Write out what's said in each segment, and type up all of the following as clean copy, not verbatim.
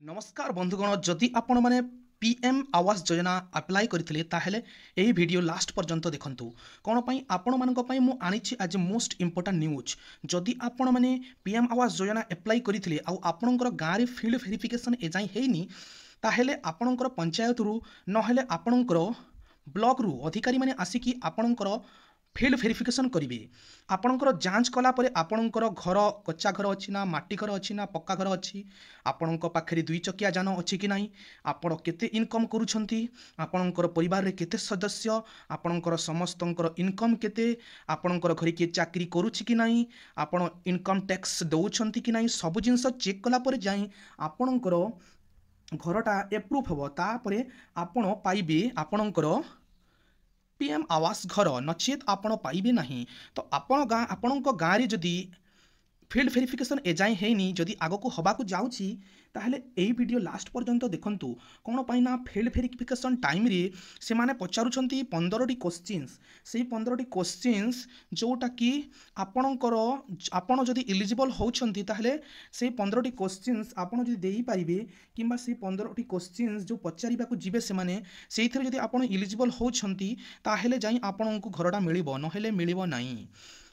नमस्कार बंधुगण जदि आपण मैंने पीएम आवास योजना अप्लाई करथिले ताहेले एही वीडियो लास्ट पर्यंत देखंतु कोन पई आपण मानक पई मु आनिछि आज मोस्ट इंपोर्टेंट न्यूज जदि आपण माने पीएम आवास योजना अप्लाई करथिले आ आपणकर गाँव फील्ड वेरिफिकेशन एजाई हेनी ताहेले आपणकर पंचायत रु नहेले आपणकर ब्लॉक रु अधिकारी माने आसिकी आपणकर फील्ड वेरिफिकेशन करेंगे आपणकर जांच कलापर आपणकर घर कच्चा घर अच्छी ना मट्टी घर अच्छी ना पक्का घर अच्छी आपण पाखे दुई चकिया जान अच्छी कि ना आपण केते इनकम करुछंती आपणकर परिवार रे केते सदस्य आपणकर समस्तंकर इनकम केते आपणकर घर किए चाकरी करुछि कि नाही आपण इनकम टैक्स दउछंती कि नाही सब जिंस चेक कलापर जाई आपणकर घरटा एप्रूव हम तापर आपण पाइबे आपणकर पीएम आवास घर नचेत आपण पाइबे नहीं तो आपण गाँव जदि फील्ड वेरिफिकेशन एजाए हैनी जदि आगको हबाकू जाउछि ताहले एही वीडियो लास्ट पर्यंत देखंतु कोन पाइना फील्ड वेरिफिकेशन टाइम रे से माने पचारुछंती 15टी क्वेश्चंस सेही 15टी क्वेश्चंस जोटा कि आपण जदि एलिजिबल होउछंती ताहले सेही 15टी क्वेश्चंस आपण जदि देई पारिबे किंबा सेही 15टी क्वेश्चंस जो पचारिबाकू जिबे से माने सेहिथरे जदि आपण एलिजिबल होउछंती ताहले जाई आपणको घरटा मिलिबो नहेले मिलिबो नाही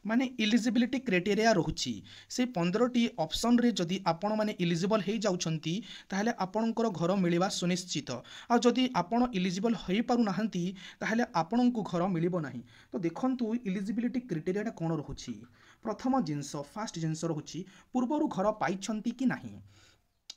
माने इलिजिबिलिटी क्राइटेरिया रहुछि से 15टी ऑप्शन रे जदि आपण माने इलिजिबल हो जाउछंती ताहले आपणकर घर मिलिबा सुनिश्चित आ जदि आपण इलिजिबल हो पारु नाहंती ताहले आपणको घर मिलिबो नाही तो देखंतु इलिजिबिलिटी क्राइटेरिया कोन रहुछि प्रथम जिंस फास्ट जिंस रहुछि पूर्वरु घर पाइछंती कि नाही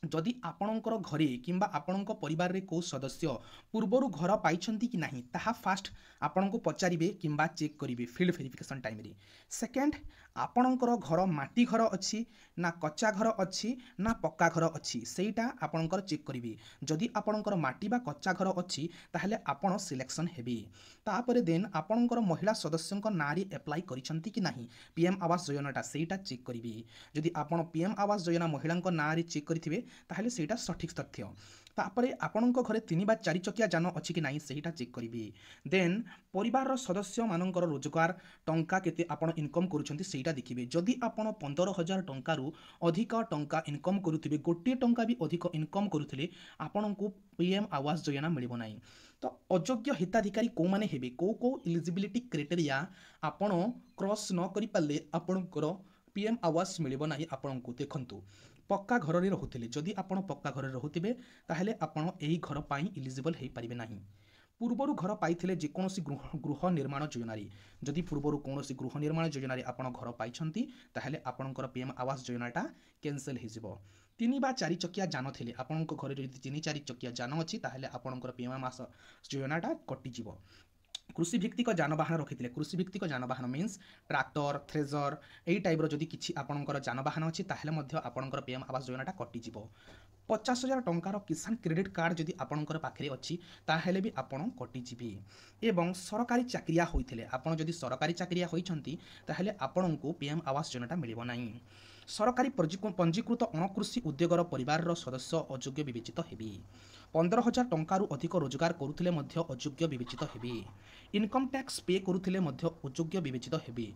जदि आपणकर घरे किंबा आपणक परिवार रे को सदस्य पूर्वरु घर पाइछंती कि नाही ताहा फास्ट आपणको पचारिबे किंबा चेक करिवे फील्ड वेरिफिकेशन टाइम रे सेकंड आपणकर घर माटी घर अच्छी ना कच्चा घर अच्छी ना पक्का घर अच्छी सेटा आपणकर चेक करिवे जदि आपणकर माटी बा कच्चा घर अच्छी ताहले आपण सिलेक्शन हेबे तापरे देन आपणकर महिला सदस्यक नारी अप्लाई करिसंती कि नाही पीएम आवास योजनाटा सेटा चेक करिवे जदि आपण पीएम आवास योजना महिलांक नारी चेक करिथिबे ताहले सेटा सठिक तथ्य तापरे आपणक घरे 3 बा 4 चकिया जान अच्छी कि नाही सेटा चेक करिवे देन परिवार सदस्य मानकर रोजगार टंका केते आपण इनकम करूछंती सेटा देखिबे जदि आपण 15,000 टंका रु अधिक टंका इनकम करूथिबे गोटे टंका भी अधिक इनकम करूथिले आपणको पीएम आवास योजना मिलिबो नाही तो अयोग्य हिताधिकारी को माने हेबे को एलिजिबिलिटी क्राइटेरिया आपण क्रॉस न करि पाले आपणकर पीएम आवास मिलिबो नाही आपणको देखंतु पक्का घर रे रहुथिले जदि आपण पक्का घर रे रहुथिबे ताहले आपण एही घर पाई एलिजिबल हेई परिबे नाही पूर्वरु घर पाइथिले जे कोनोसी गृह निर्माण योजना रे जदि पूर्वरु कोनोसी गृह निर्माण योजना रे आपण घर पाइछंती ताहले आपणकर पीएम आवास योजनाटा कैंसिल हे जिवो 3 बा 4 चकिया जान थिले आपणको घर रे जदि 3 4 चकिया जान अछि ताहले आपणकर पीएम आवास योजनाटा कटि जिवो कृषि भित्तिक जानवाहन रखिथिले कृषि भित्तिक जानवाहन मीन्स ट्रैक्टर थ्रेजर एई टाइप रो जदि किछि आपणकर जानवाहन अछि ताहले मध्य आपणकर पीएम आवास योजनाटा कटि जिवो 50,000 टंकार किसान क्रेडिट कार्ड जदि आपणकर पाखरे अछि ताहले भी आपण कटि जिबे एवं सरकारी चाकरिया होइथिले आपण जदि सरकारी चाकरिया होइछंती ताहले आपणको पीएम आवास योजनाटा मिलिबो नाही सरकारी पंजीकृत अणकृषि उद्योगर परिवार सदस्य अयोग्य विवेचित हेबे 15,000 टंकारु अधिक रोजगार करुथिले मध्य अयोग्य विवेचित हेबे इनकम टैक्स पे करुथिले मध्य अयोग्य विवेचित हेबे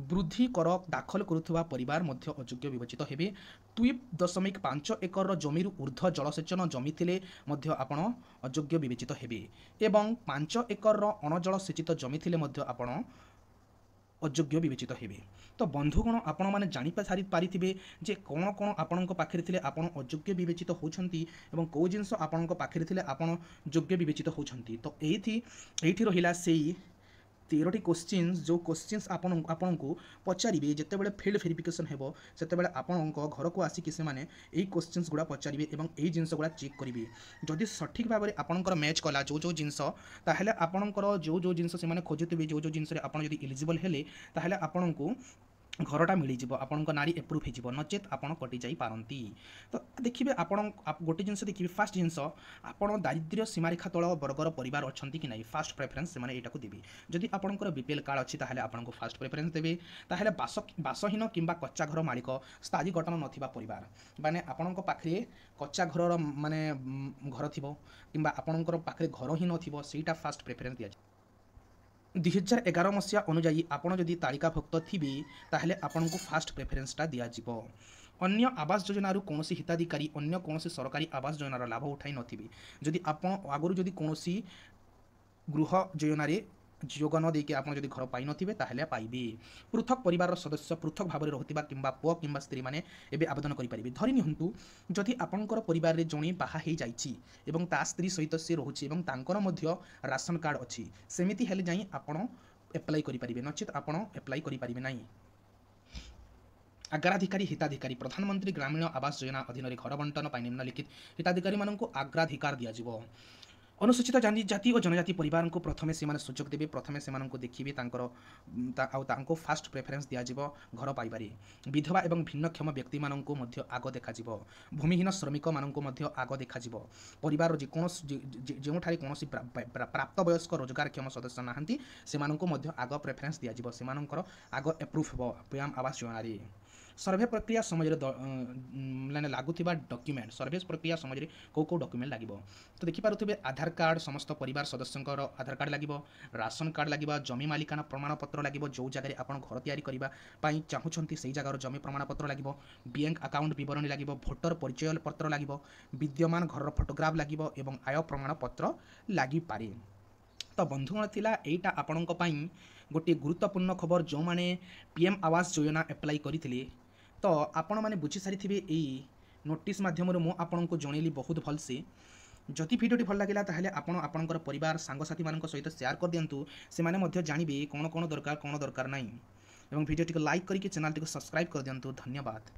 वृद्धि कर दाखल करुथुवा परिवार मध्य अयोग्य विवेचित हेबे 2.5 एकर जमीरु ऊर्ध्व जलसेचन जमी थिले मध्य आपण अयोग्य विवेचित हेबे एवं 5 एकर अणजल सेचित जमी थिले मध्य आपण अयोग्य विवेचित हेबे तो बंधुगण आपण माने जानि पारिथिबे जे कोन कोन आपणक पाखरे थिले आपण अयोग्य विवेचित होछंती एवं को जिंस आपणक पाखरे थिले आपण योग्य विवेचित होछंती तो एठी रहिला सेही 13टी क्वेश्चंस जो क्वेश्चंस आपनको पचारिबे जेतेबेले फील्ड वेरिफिकेशन हेबो सेतेबेले आपनको घर को आसी कि से माने एई क्वेश्चंस गुडा पचारिबे एवं एई जिंस गुडा चेक करिवे जदि सठिक भाबरे आपनकर मैच कला जो जिंस ताहले आपनकर जो जिंस से माने खोजुतिबे जो जिंस रे आपण जदि एलिजिबल हेले ताहले आपनको घरटा मिली जीवो आपणको नारी एप्रूव हे जीवो नचेत आपण कटि जाई पारंती तो देखिबे आपण गोटे जिंस देखिबे फास्ट जिंस आपण दारिद्र्य सीमारेखा तळ वर्गर परिवार अछंती कि नाही फास्ट प्रेफरेंस से माने एटा को देबे जदि आपणकर बीपीएल कार्ड अछि ताहले आपणको फास्ट प्रेफरेंस देबे ताहले बासहीन किंबा कच्चा घर मालिक स्थायी गठन नथिबा परिवार माने आपणको पाखरे कच्चा घर माने घर थिबो किंबा आपणकर पाखरे घर ही नथिबो सेटा फास्ट प्रेफरेंस दिया 2011 मसीहा अनुजाई आपण जदि तालिकाभुक्त थिबे ताहले आपनको फास्ट प्रेफरेंसटा दिया जिवो अन्य आवास योजनारू कौनसी हिताधिकारी अन्य कौनसी सरकारी आवास योजनार लाभ उठाई नथिबे जदि आपण आगुरु जदि कौनसी गृह योजन जोग न देके आप जदि घर पाई नथिबे ताहेले पाइबे। पृथक परिवार सदस्य पृथक भाव में रहुतिबा किंबा पुओ किंबा स्त्री माने एबे आवेदन करि परिबे। धरि निहंतु जदि आपनकर परिवार रे जणी बाहा हे जाइछि एवं ता स्त्री सहित से रहुछि एवं तांकर मध्य राशन कार्ड अछि सेमिति हेले जाई आपण एप्लाई करि परिबे नचित आपण एप्लाई करि परिबे नाही। अग्राधिकारी हिताधिकारी प्रधानमंत्री ग्रामीण आवास योजना अधीन घर बंटन पर निम्नलिखित हिताधिकारी मानक अग्राधिकार दिज्व। अनुसूचित जाति और जनजाति परिवार को प्रथमे से सुजोग देवे प्रथमे से देखिए फास्ट प्रेफरेन्स दिज्व घर पाइबारे। विधवा एवं भिन्नक्षम व्यक्ति मानक आग देखा भूमिहीन श्रमिक मानक आग देखा परिवार जो कौन प्राप्त वयस्क रोजगारक्षम सदस्य नहांती से आग प्रेफरेन्स दिज्व से आग एप्रूव हो पीएम आवास योजन। सर्वे प्रक्रिया समय माने लगुवा डॉक्यूमेंट सर्वे प्रक्रिया समय कौ डॉक्यूमेंट लगे तो देखिपे आधार कार्ड समस्त परिवार सदस्य आधार कार्ड लगे राशन कार्ड लगे जमी मालिकाना प्रमाणपत्र लगे जो जगह आप घर तैयारी चाहूँगी से जगार जमी प्रमाणपत्र लगे बैंक अकाउंट बरणी लगे भोटर परिचय पत्र लगे विद्यमान घर फोटोग्राफ लगे आय प्रमाणपत्र लगी पारे। तो बंधुगण थिला एटा आपणक पई गोटे गुरुत्वपूर्ण खबर जो माने पीएम आवास योजना एप्लाई करथिले तो आपण माने बुझी सारी थिबे एई नोटिस माध्यम रे मो आपण को जणेली बहुत भल से। जदि भिडियोटी भल लागिला ताहले आपण आपणकर परिवार सांगसाथी मानक सहित शेयर कर दियंतु से माने मध्य जानिबे कोन कोन दरकार नाही एवं भिडियोटी को लाइक करके चैनल टी को सब्सक्राइब कर दियंतु। धन्यवाद।